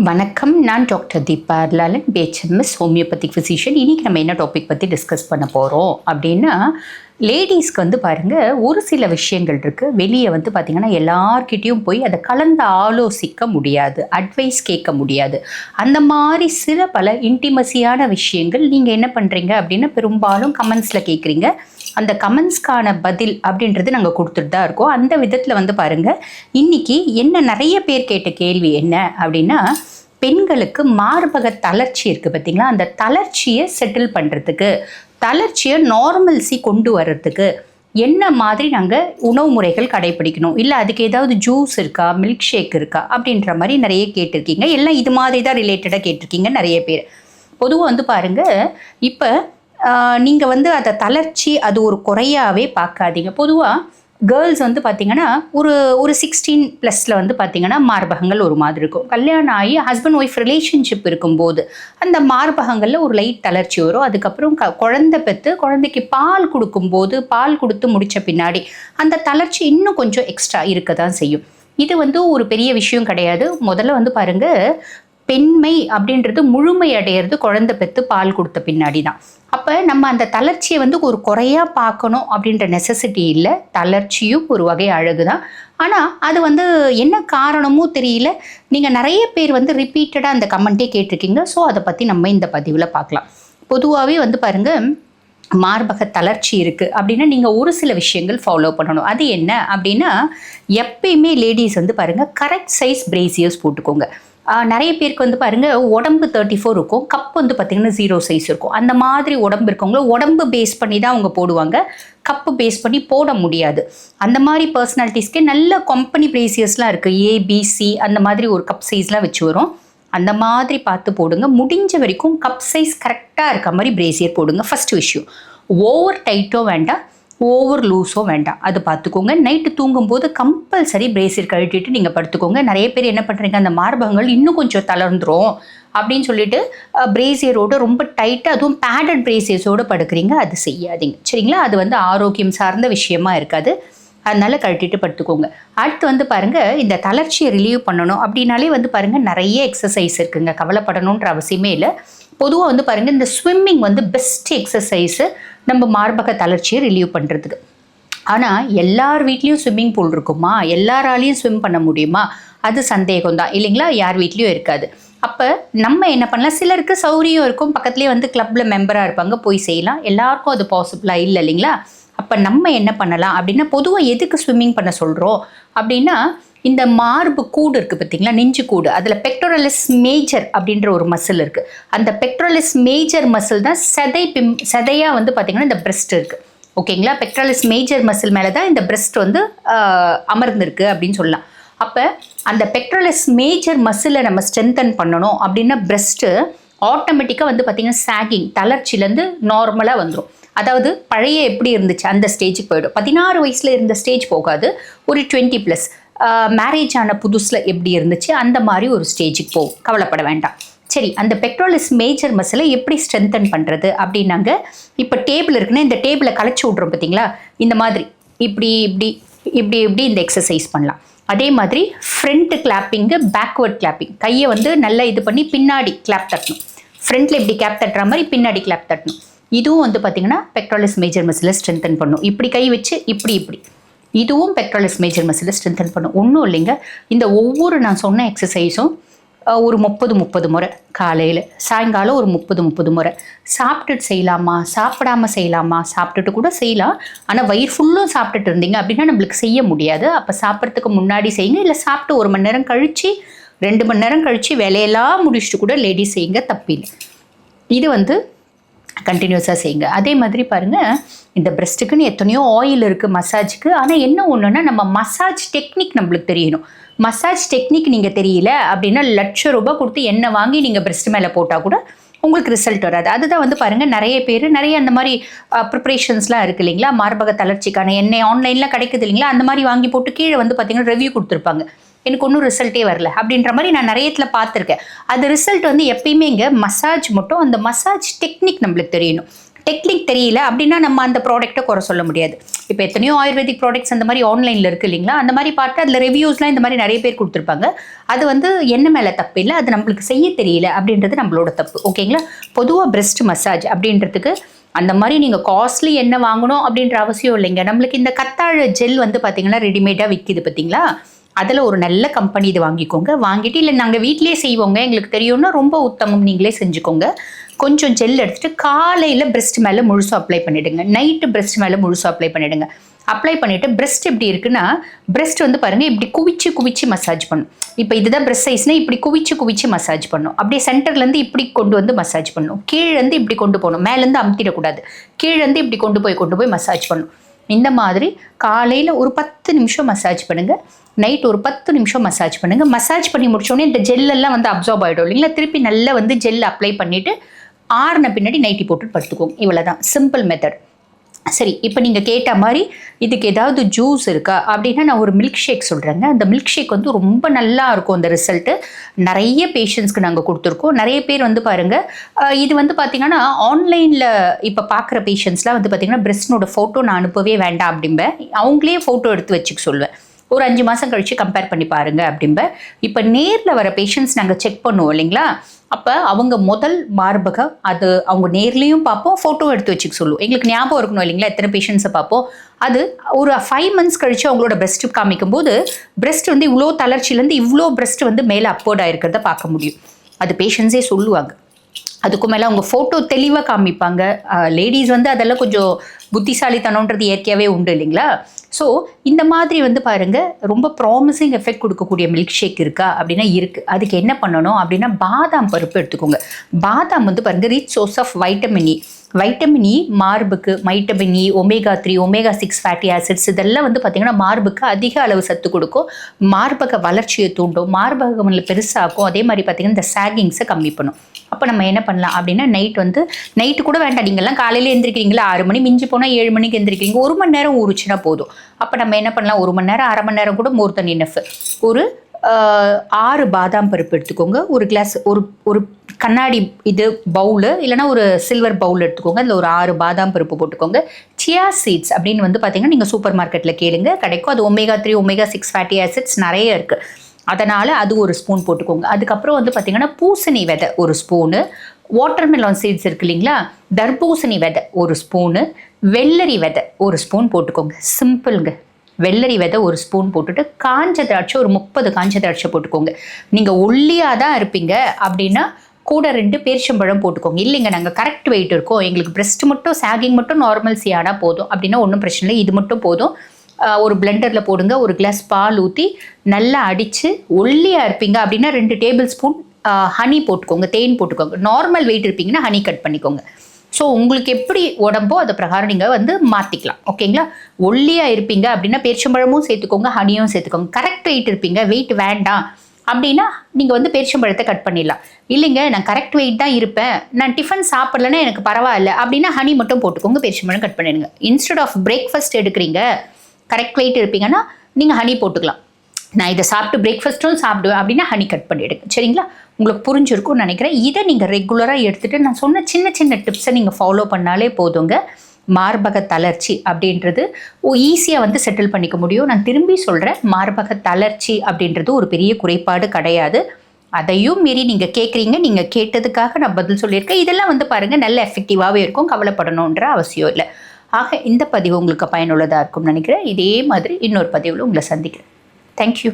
வணக்கம். நான் doctor Deepa Lalan, BHMS homeopathic physician. இன்றைக்கி நம்ம என்ன டாபிக் பற்றி டிஸ்கஸ் பண்ண போகிறோம் அப்படின்னா, லேடிஸ்க்கு பாருங்கள், ஒரு சில விஷயங்கள் இருக்குது. வெளியே பார்த்திங்கன்னா எல்லார்கிட்டையும் போய் அதை கலந்து ஆலோசிக்க முடியாது, அட்வைஸ் கேட்க முடியாது. அந்த மாதிரி பல இன்டிமசியான விஷயங்கள் நீங்கள் என்ன பண்ணுறீங்க அப்படின்னா, பெரும்பாலும் கமெண்ட்ஸில் கேட்குறீங்க. அந்த கமெண்ட்ஸ்க்கான பதில் அப்படின்றது நாங்கள் கொடுத்துட்டு தான் இருக்கோம். அந்த விதத்தில் பாருங்கள், இன்றைக்கி என்ன நிறைய பேர் கேட்ட கேள்வி என்ன அப்படின்னா, பெண்களுக்கு மார்பக தளர்ச்சி இருக்குது பார்த்திங்களா, அந்த தளர்ச்சியை செட்டில் பண்ணுறதுக்கு, தளர்ச்சியை நார்மல்சி கொண்டு வர்றதுக்கு என்ன மாதிரி நாங்கள் உணவு முறைகள் கடைப்பிடிக்கணும், இல்லை அதுக்கு ஏதாவது ஜூஸ் இருக்கா, மில்க் ஷேக் இருக்கா அப்படின்ற மாதிரி நிறைய கேட்டிருக்கீங்க. எல்லாம் இது மாதிரி தான் ரிலேட்டடாக கேட்டிருக்கீங்க நிறைய பேர். பொதுவாக பாருங்கள், இப்போ நீங்கள் அதை தளர்ச்சி அது ஒரு குறையாவே பார்க்காதீங்க. பொதுவாக கேர்ள்ஸ் பார்த்திங்கன்னா ஒரு 16+ பார்த்திங்கன்னா மார்பகங்கள் ஒரு மாதிரி இருக்கும். கல்யாணம் ஆகி ஹஸ்பண்ட் ஒய்ஃப் ரிலேஷன்ஷிப் இருக்கும்போது அந்த மார்பகங்களில் ஒரு லைட் தளர்ச்சி வரும். அதுக்கப்புறம் குழந்தை பெற்று குழந்தைக்கு பால் கொடுக்கும்போது, பால் கொடுத்து முடித்த பின்னாடி அந்த தளர்ச்சி இன்னும் கொஞ்சம் எக்ஸ்ட்ரா இருக்க தான் செய்யும். இது ஒரு பெரிய விஷயம் கிடையாது. முதல்ல பாருங்கள், பெண்மை அப்படின்றது முழுமை அடையிறது குழந்தை பெற்று பால் கொடுத்த பின்னாடி தான். அப்போ நம்ம அந்த தளர்ச்சியை ஒரு குறையாக பார்க்கணும் அப்படின்ற நெசசிட்டி இல்லை. தளர்ச்சியும் ஒரு வகை அழகு தான். ஆனால் அது என்ன காரணமோ தெரியல, நீங்கள் நிறைய பேர் ரிப்பீட்டடாக அந்த கமெண்ட்டே கேட்டிருக்கீங்க. ஸோ அதை பற்றி நம்ம இந்த பதிவில் பார்க்கலாம். பொதுவாகவே பாருங்கள், மார்பக தளர்ச்சி இருக்குது அப்படின்னா நீங்கள் ஒரு சில விஷயங்கள் ஃபாலோ பண்ணணும். அது என்ன அப்படின்னா, எப்பயுமே லேடிஸ் பாருங்கள், கரெக்ட் சைஸ் பிரேசியர்ஸ் போட்டுக்கோங்க. நிறைய பேருக்கு பாருங்கள், உடம்பு 34 இருக்கும், கப் பார்த்திங்கன்னா 0 சைஸ் இருக்கும். அந்த மாதிரி உடம்பு இருக்கவங்கள உடம்பு பேஸ் பண்ணி தான் அவங்க போடுவாங்க, கப்பு பேஸ் பண்ணி போட முடியாது. அந்த மாதிரி பர்சனாலிட்டிஸ்க்கே நல்ல கம்பெனி பிரேசியர்ஸ்லாம் இருக்குது, ஏபிசி அந்த மாதிரி ஒரு கப் சைஸ்லாம் வச்சு வரும். அந்த மாதிரி பார்த்து போடுங்க. முடிஞ்ச வரைக்கும் கப் சைஸ் கரெக்டாக இருக்க மாதிரி பிரேசியர் போடுங்க. ஃபஸ்ட்டு விஷயம், ஓவர் டைட்டோ வேண்டாம், ஓவர் லூஸோ வேண்டாம், அது பார்த்துக்கோங்க. நைட்டு தூங்கும்போது கம்பல்சரி பிரேசியர் கழட்டிட்டு நீங்கள் படுத்துக்கோங்க. நிறைய பேர் என்ன பண்ணுறீங்க, அந்த மார்பகங்கள் இன்னும் கொஞ்சம் தளர்ந்துரும் அப்படின்னு சொல்லிட்டு பிரேசியரோடு ரொம்ப டைட்டாக, அதுவும் பேடட் பிரேசியர்ஸோடு படுக்கிறீங்க. அது செய்யாதீங்க, சரிங்களா? அது ஆரோக்கியம் சார்ந்த விஷயமா இருக்காது. அதனால் கழட்டிட்டு படுத்துக்கோங்க. அடுத்து பாருங்கள், இந்த தளர்ச்சியை ரிலீவ் பண்ணணும் அப்படின்னாலே பாருங்கள், நிறைய எக்ஸசைஸ் இருக்குங்க, கவலைப்படணுன்ற அவசியமே இல்லை. பொதுவாக பாருங்கள், இந்த ஸ்விம்மிங் பெஸ்ட் எக்ஸசைஸு நம்ம மார்பக தளர்ச்சியை ரிலீவ் பண்ணுறதுக்கு. ஆனால் எல்லார் வீட்லேயும் ஸ்விம்மிங் பூல் இருக்குமா, எல்லாராலையும் ஸ்விம் பண்ண முடியுமா, அது சந்தேகம் தான் இல்லைங்களா? யார் வீட்லேயும் இருக்காது. அப்போ நம்ம என்ன பண்ணலாம், சிலருக்கு சௌரியம் இருக்கும், பக்கத்துலேயே கிளப்பில் மெம்பராக இருப்பாங்க, போய் செய்யலாம். எல்லாருக்கும் அது பாசிபிளாக இல்லை இல்லைங்களா? அப்போ நம்ம என்ன பண்ணலாம் அப்படின்னா, பொதுவாக எதுக்கு ஸ்விம்மிங் பண்ண சொல்கிறோம் அப்படின்னா, இந்த மார்பு கூடு இருக்குது பார்த்திங்களா, நெஞ்சு கூடு, அதில் பெக்டோரலிஸ் மேஜர் அப்படின்ற ஒரு மசில் இருக்குது. அந்த பெக்டோரலிஸ் மேஜர் மசில் தான் சதையாக பார்த்திங்கன்னா இந்த பிரெஸ்ட் இருக்குது, ஓகேங்களா? பெக்டோரலிஸ் மேஜர் மசில் மேலே தான் இந்த பிரெஸ்ட் அமர்ந்திருக்கு அப்படின்னு சொல்லலாம். அப்போ அந்த பெக்டோரலிஸ் மேஜர் மசிலை நம்ம ஸ்ட்ரென்தன் பண்ணணும் அப்படின்னா, பிரெஸ்ட்டு ஆட்டோமேட்டிக்காக பார்த்திங்கன்னா சாகிங், தளர்ச்சியிலேருந்து நார்மலாக வந்துடும். அதாவது பழைய எப்படி இருந்துச்சு அந்த ஸ்டேஜுக்கு போயிடும். 16 வயசில் இருந்த ஸ்டேஜ் போகாது, ஒரு 20+, மேரேஜ் ஆன புதுசில் எப்படி இருந்துச்சு அந்த மாதிரி ஒரு ஸ்டேஜுக்கு போகும். கவலைப்பட வேண்டாம். சரி, அந்த பெக்டோரலிஸ் மேஜர் மசிலை எப்படி ஸ்ட்ரென்தன் பண்ணுறது அப்படின்னாங்க, இப்போ டேபிள் இருக்குன்னா இந்த டேபிளை களைச்சி விட்றோம் பார்த்தீங்களா, இந்த மாதிரி இப்படி இப்படி இப்படி இப்படி இந்த எக்ஸசைஸ் பண்ணலாம். அதே மாதிரி ஃப்ரண்ட் கிளாப்பிங்கு, பேக்வர்ட் கிளாப்பிங், கையை நல்லா இது பண்ணி பின்னாடி கிளாப் தட்டணும். ஃப்ரண்ட்டில் இப்படி கேப் தட்டுற மாதிரி பின்னாடி கிளாப் தட்டணும். இதுவும் பார்த்திங்கன்னா பெக்டோரலிஸ் மேஜர் மசிலை ஸ்ட்ரென்தன் பண்ணும். இப்படி கை வச்சு இப்படி இப்படி, இதுவும் பெக்டோரலிஸ் மேஜர் மசிலை ஸ்ட்ரென்தன் பண்ணும். ஒன்றும் இல்லைங்க, இந்த ஒவ்வொரு நான் சொன்ன எக்ஸசைஸும் ஒரு 30 முறை, காலையில் சாயங்காலம் ஒரு 30 முறை. சாப்பிட்டுட்டு செய்யலாமா, சாப்பிடாமல் செய்யலாமா? சாப்பிட்டுட்டு கூட செய்யலாம். ஆனால் வயிறு ஃபுல்லும் சாப்பிட்டுட்டு இருந்தீங்க அப்படின்னா நம்மளுக்கு செய்ய முடியாது. அப்போ சாப்பிட்றதுக்கு முன்னாடி செய்யுங்க, இல்லை சாப்பிட்டு 1 மணி நேரம் கழித்து 2 மணி நேரம் கழித்து வேலையெல்லாம் முடிச்சுட்டு கூட லேடிஸ் செய்யுங்க, தப்பில்லை. இது கண்டினியூஸாக செய்யுங்க. அதே மாதிரி பாருங்கள், இந்த பிரெஸ்ட்டுக்குன்னு எத்தனையோ ஆயில் இருக்குது மசாஜுக்கு. ஆனால் என்ன ஒன்றுன்னா, நம்ம மசாஜ் டெக்னிக் நம்மளுக்கு தெரியணும். மசாஜ் டெக்னிக் நீங்கள் தெரியல அப்படின்னா, ₹1,00,000 கொடுத்து எண்ணெய் வாங்கி நீங்கள் பிரெஸ்ட் மேலே போட்டால் கூட உங்களுக்கு ரிசல்ட் வராது. அதுதான் பாருங்கள், நிறைய பேர் நிறைய அந்த மாதிரி ப்ரிப்ரேஷன்ஸ்லாம் இருக்குது இல்லைங்களா, மார்பக தளர்ச்சிக்கான எண்ணெய் ஆன்லைனில் கிடைக்குது இல்லைங்களா, அந்த மாதிரி வாங்கி போட்டு கீழே பார்த்திங்கன்னா ரிவ்யூ கொடுத்துருப்பாங்க, எனக்கு ஒன்றும் ரிசல்ட்டே வரல அப்படின்ற மாதிரி நான் நிறையத்தில் பார்த்துருக்கேன். அது ரிசல்ட் எப்பயுமே இங்கே மசாஜ் மட்டும், அந்த மசாஜ் டெக்னிக் நம்மளுக்கு தெரியணும். டெக்னிக் தெரியல அப்படின்னா நம்ம அந்த ப்ராடக்ட்டை குறை சொல்ல முடியாது. இப்போ எத்தனையோ ஆயுர்வேதிக் ப்ராடக்ட்ஸ் அந்த மாதிரி ஆன்லைனில் இருக்குது இல்லைங்களா, அந்த மாதிரி பார்த்து அதில் ரிவ்யூஸ்லாம் இந்த மாதிரி நிறைய பேர் கொடுத்துருப்பாங்க. அது வந்து என்ன மேலே தப்பு இல்லை, அது நம்மளுக்கு செய்ய தெரியல அப்படின்றது நம்மளோட தப்பு. ஓகேங்களா. பொதுவாக பிரெஸ்ட் மசாஜ் அப்படின்றதுக்கு அந்த மாதிரி நீங்கள் காஸ்ட்லி என்ன வாங்கணும் அப்படின்ற அவசியம் இல்லைங்க. நம்மளுக்கு இந்த கத்தாழை ஜெல் வந்து பார்த்தீங்கன்னா ரெடிமேடாக விற்கிது பார்த்தீங்களா, அதில் ஒரு நல்ல கம்பெனி இது வாங்கிக்கோங்க. வாங்கிட்டு இல்லை நாங்கள் வீட்டிலேயே செய்வோங்க எங்களுக்கு தெரியும்னா ரொம்ப உத்தமம், நீங்களே செஞ்சுக்கோங்க. கொஞ்சம் ஜெல் எடுத்துகிட்டு காலையில் பிரெஸ்ட் மேலே முழுசாக அப்ளை பண்ணிவிடுங்க, நைட்டு பிரெஸ்ட் மேலே முழுசாக அப்ளை பண்ணிவிடுங்க. அப்ளை பண்ணிவிட்டு பிரெஸ்ட் எப்படி இருக்குன்னா, பிரெஸ்ட் வந்து பாருங்கள் இப்படி குவிச்சு மசாஜ் பண்ணும். இப்போ இதுதான் பிரெஸ்ட் சைஸ்னால் இப்படி குவிச்சு மசாஜ் பண்ணும். அப்படியே சென்டர்லேருந்து இப்படி கொண்டு வந்து மசாஜ் பண்ணும், கீழேருந்து இப்படி கொண்டு போகணும், மேலேருந்து அமுத்திடக்கூடாது, கீழேருந்து இப்படி கொண்டு போய் மசாஜ் பண்ணும். இந்த மாதிரி காலையில் ஒரு 10 நிமிஷம் மசாஜ் பண்ணுங்கள், நைட் ஒரு 10 நிமிஷம் மசாஜ் பண்ணுங்கள். மசாஜ் பண்ணி முடிச்சோடனே இந்த ஜெல்லெல்லாம் வந்து அப்சார்ப் ஆகிடும் இல்லைங்களா, திருப்பி நல்லா வந்து ஜெல் அப்ளை பண்ணிவிட்டு ஆறுன பின்னாடி நைட்டி போட்டு படுத்துக்கோங்க. இவ்வளோதான் சிம்பிள் மெத்தட். சரி, இப்போ நீங்கள் கேட்ட மாதிரி இதுக்கு ஏதாவது ஜூஸ் இருக்கா அப்படின்னா நான் ஒரு மில்க் ஷேக் சொல்கிறேங்க. அந்த மில்க் ஷேக் வந்து ரொம்ப நல்லா இருக்கும். அந்த ரிசல்ட்டு நிறைய பேஷண்ட்ஸ்க்கு நாங்கள் கொடுத்துருக்கோம். நிறைய பேர் வந்து பாருங்கள், இது வந்து பார்த்திங்கன்னா ஆன்லைனில் இப்போ பார்க்குற பேஷண்ட்ஸ்லாம் வந்து பார்த்திங்கன்னா பிரெஸ்ட்னோட ஃபோட்டோ நான் அனுப்பவே வேண்டாம் அப்படிம்பேன். அவங்களே ஃபோட்டோ எடுத்து வச்சுக்க சொல்லுவேன். ஒரு 5 மாதம் கழித்து கம்பேர் பண்ணி பாருங்கள் அப்படிம்பேன். இப்போ நேரில் வர பேஷண்ட்ஸ் நாங்கள் செக் பண்ணுவோம் இல்லைங்களா, அப்போ அவங்க முதல் மார்பகம் அது அவங்க நேர்லேயும் பார்ப்போம், ஃபோட்டோ எடுத்து வச்சுக்க சொல்லுவோம். எங்களுக்கு ஞாபகம் இருக்கணும் இல்லைங்களா எத்தனை பேஷண்ட்ஸை பார்ப்போம். அது ஒரு 5 மந்த்ஸ் கழித்து அவங்களோட பிரெஸ்ட் காமிக்கும் போது பிரெஸ்ட் வந்து இவ்வளோ தளர்ச்சியிலேருந்து இவ்வளோ பிரெஸ்ட் வந்து மேலே அப்போர்ட் ஆகிருக்கிறத பார்க்க முடியும். அது பேஷண்ட்ஸே சொல்லுவாங்க. அதுக்கு மேலே அவங்க ஃபோட்டோ தெளிவாக காமிப்பாங்க. லேடிஸ் வந்து அதெல்லாம் கொஞ்சம் புத்திசாலித்தனன்றது இயற்கையாகவே உண்டு இல்லைங்களா. ஸோ இந்த மாதிரி வந்து பாருங்கள், ரொம்ப ப்ராமிசிங் எஃபெக்ட் கொடுக்கக்கூடிய மில்க் ஷேக் இருக்கா அப்படின்னா இருக்குது. அதுக்கு என்ன பண்ணணும் அப்படின்னா பாதாம் பருப்பு எடுத்துக்கோங்க. பாதாம் வந்து பாருங்கள் rich source of vitamin E. Vitamin E மார்புக்கு, vitamin E, omega-3, omega-6 fatty acids இதெல்லாம் வந்து பார்த்திங்கன்னா மார்புக்கு அதிக அளவு சத்து கொடுக்கும், மார்பக வளர்ச்சியை தூண்டும், மார்பகமில் பெருசாகும். அதே மாதிரி பார்த்திங்கன்னா இந்த சாகிங்ஸை கம்மி பண்ணும். அப்போ நம்ம என்ன பண்ணலாம் அப்படின்னா நைட்டு கூட வேண்டாம், நீங்கள்லாம் காலையில் எழுந்திரிக்கிறீங்களா 6 மணி, மிஞ்சி போனால் 7 மணிக்கு எழுந்திரிக்கிறீங்க, 1 மணி நேரம் ஊறுச்சுன்னா போதும். அப்போ நம்ம என்ன பண்ணலாம், 1 மணி நேரம் 1/2 மணி நேரம் கூட மோர் தென் இனஃப். ஒரு 6 பாதாம் பருப்பு எடுத்துக்கோங்க. ஒரு கிளாஸ் ஒரு கண்ணாடி இது பவுலு இல்லைனா ஒரு சில்வர் பவுல் எடுத்துக்கோங்க. அதில் ஒரு 6 பாதாம் பருப்பு போட்டுக்கோங்க. சியா சீட்ஸ் அப்படின்னு வந்து பார்த்தீங்கன்னா நீங்கள் சூப்பர் மார்க்கெட்டில் கேளுங்க, கிடைக்கும். அது omega-3 omega-6 ஃபேட்டி ஆசிட்ஸ் நிறைய இருக்குது, அதனால் அது ஒரு ஸ்பூன் போட்டுக்கோங்க. அதுக்கப்புறம் வந்து பார்த்திங்கன்னா பூசணி விதை ஒரு ஸ்பூனு, வாட்டர்மெலான் சீட்ஸ் இருக்குது இல்லைங்களா, தர்பூசணி விதை ஒரு ஸ்பூனு, வெள்ளரி விதை ஒரு ஸ்பூன் போட்டுக்கோங்க. சிம்பிளுங்க. வெள்ளரி விதை ஒரு ஸ்பூன் போட்டுட்டு காஞ்ச திராட்சை ஒரு 30 காஞ்ச திராட்சை போட்டுக்கோங்க. நீங்கள் ஒல்லியாக தான் இருப்பீங்க அப்படின்னா கூட 2 பேரிச்சம்பழம் போட்டுக்கோங்க. இல்லைங்க நாங்கள் கரெக்ட் வெயிட் இருக்கோம், எங்களுக்கு பிரெஸ்ட் மட்டும் சாகிங் மட்டும் நார்மல் ஆனால் போதும் அப்படின்னா ஒன்றும் பிரச்சனை இல்லை, இது மட்டும் போதும். ஒரு பிளெண்டரில் போடுங்க, ஒரு கிளாஸ் பால் ஊற்றி நல்லா அடித்து, ஒல்லியாக இருப்பீங்க அப்படின்னா 2 டேபிள் ஸ்பூன் ஹனி போட்டுக்கோங்க, தேன் போட்டுக்கோங்க. நார்மல் வெயிட் இருப்பீங்கன்னா ஹனி கட் பண்ணிக்கோங்க. ஸோ உங்களுக்கு எப்படி உடம்போ அது பிரகாரம் நீங்கள் வந்து மாற்றிக்கலாம். ஓகேங்களா. ஒல்லியாக இருப்பீங்க அப்படின்னா பேரிச்சம்பழமும் சேர்த்துக்கோங்க, ஹனியும் சேர்த்துக்கோங்க. கரெக்ட் வெயிட் இருப்பீங்க, வெயிட் வேண்டாம் அப்படின்னா நீங்கள் வந்து பேரிச்சம்பழத்தை கட் பண்ணிடலாம். இல்லைங்க நான் கரெக்ட் வெயிட் தான் இருப்பேன், நான் டிஃபன் சாப்பிட்லன்னா எனக்கு பரவாயில்ல அப்படின்னா ஹனி மட்டும் போட்டுக்கோங்க, பேரிச்சம்பழம் கட் பண்ணிடுங்க. இன்ஸ்டெட் ஆஃப் பிரேக்ஃபாஸ்ட் எடுக்கிறீங்க, கரெக்ட் வெயிட் இருப்பீங்கன்னா நீங்கள் ஹனி போட்டுக்கலாம். நான் இதை சாப்பிட்டு பிரேக்ஃபாஸ்ட்டும் சாப்பிடுவேன் அப்படின்னா ஹனி கட் பண்ணிவிடுங்க. சரிங்களா. உங்களுக்கு புரிஞ்சிருக்கும்னு நினைக்கிறேன். இதை நீங்கள் ரெகுலராக எடுத்துகிட்டு நான் சொன்ன சின்ன சின்ன டிப்ஸை நீங்கள் ஃபாலோ பண்ணாலே போதுங்க. மார்பக தளர்ச்சி அப்படின்றது ஈஸியாக வந்து செட்டில் பண்ணிக்க முடியும். நான் திரும்பி சொல்கிறேன், மார்பக தளர்ச்சி அப்படின்றது ஒரு பெரிய குறைபாடு கிடையாது. அதையும் மீறி நீங்கள் கேட்குறீங்க, நீங்கள் கேட்டதுக்காக நான் பதில் சொல்லியிருக்கேன். இதெல்லாம் வந்து பாருங்கள் நல்ல எஃபெக்டிவாகவே இருக்கும், கவலைப்படணுன்ற அவசியம் இல்லை. ஆக இந்த பதிவு உங்களுக்கு பயனுள்ளதாக இருக்கும்னு நினைக்கிறேன். இதே மாதிரி இன்னொரு பதிவில் உங்களை சந்திக்கிறேன். தேங்க்யூ.